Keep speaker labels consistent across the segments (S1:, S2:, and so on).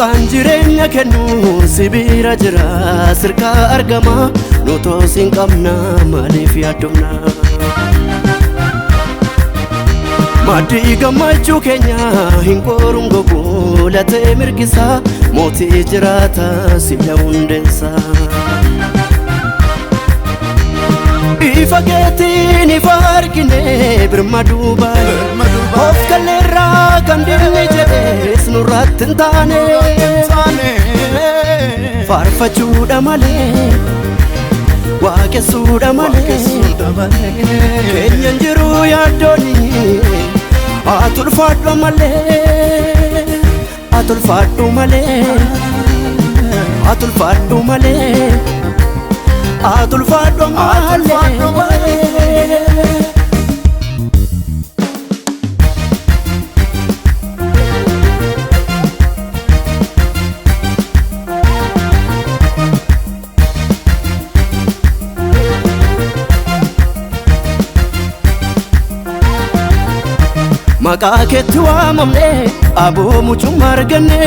S1: Burqaan jireenya kennu sibira jira sirka argama nuto sin qabna maaliif yaaddomna Maddi gammachuu keenya hin qoruun gogu latee mirgisa mootii jiraata sila hundeessa Ifa keetiin ifa argine birmaduu baay'ee of kalleerraa kan dinni jedhees nurratti hin taane faarfachuudha malee waaqessuudha malee keenyan jiru yaaddooni atulfaadhu malee atulfaadhu malee atulfaadhu malee atulfaadhu malee Maqaa keetti waamamne aboo mucuma arganne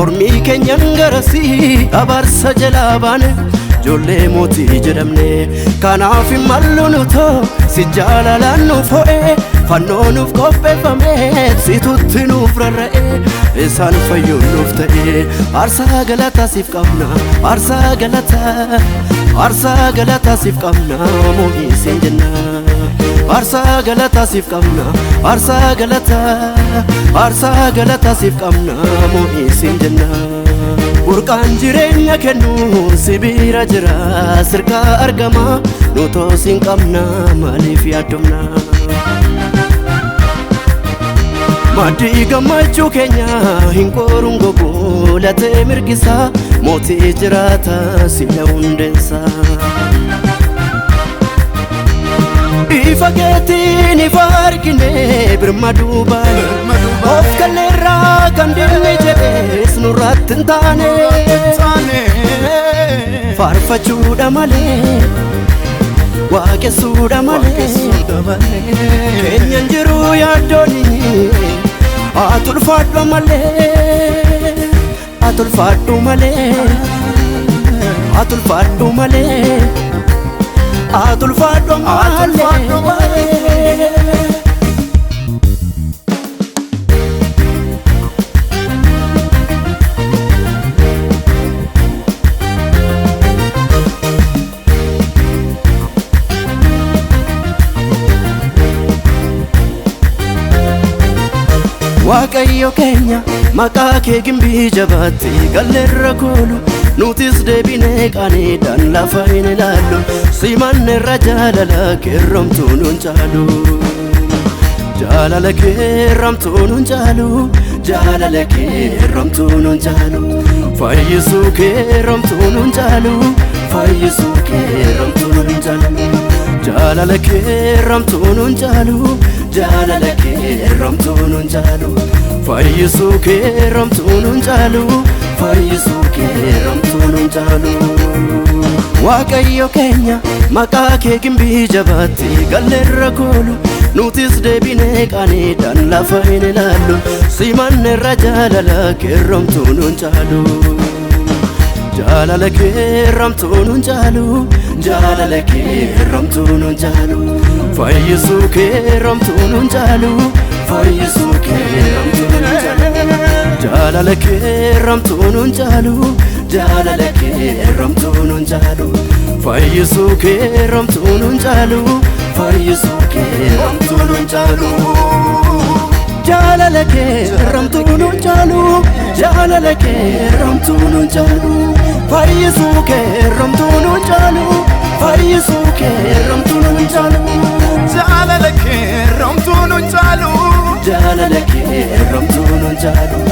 S1: ormii keenyan garasii abarsa jalaa baane ijoollee mootii jedhamne kanaaf hin mallu nutoo si jaalalaan nuuf ho'e fannoo nuuf qopheeffame situtti nuuf rarra'e isaan fayyuun nuuf ta'e aarsaa galataa siif qabna aarsaa galataa siif qabna moo'ii siin jenna Aarsaa galataa siif qabna aarsaa galataa siif qabna moo'ii siin jenna Burqaan jireenya kennu sibira jira sirka argama nuto sin qabna maaliif yaaddomna Maddi gammachuu keenya hin qoruun gogu latee mirgisa mootii jiraata sila hundeessa Ifa keetiin ifa argine birmaduu baay'ee of kalleerraa kan dinni jedhees nurratti hin taane faarfachuudha malee waaqessuudha malee keenyan jiru yaaddooni atulfaadhu malee atulfaadhu malee atulfaadhu malee atulfaadhu malee Waaqayyo keenya maqaa kee gimbii jabaatti galleerra koolu nutis deebinee qaaniidhaan lafa hin ilaallu simanneerra jaalala keerramtuu nuun caalu jaalala keerramtuu nuun caalu jaalala keerramtuu nuun caalu fayyisuu keerramtuu nuun caalu fayyisuu keerramtuu nuun caalu jaalala keerramtuu nuun caalu jaalala keerramtuu nuun caalu fayyisuu keerramtuu nuun caalu fayyisuu keerramtuu nuun caalu Waaqayyo keenya maqaa kee gimbii jabaatti galleerra koolu nutis deebinee qaaniidhaan lafa hin ilaallu simanneerra jaalala keerramtuu nuun caalu jaalala keerramtuu nuun caalu jaalala keerramtuu nuun caalu fayyisuu keerramtuu nuun caalu fayyisuu keerramtuu nuun caalu jaalala keerramtuu nuun caalu jaalala keerramtuu nuun caalu fayyisuu keerramtuu nuun caalu fayyisuu keerramtuu nuun caalu jaalala keerramtuu nuun caalu jaalala keerramtuu nuun caalu fayyisuu keerramtuu nuun caalu fayyisuu keerramtuu nuun caalu
S2: jaalala keerramtuu nuun caalu
S1: jaalala keerramtuu nuun caalu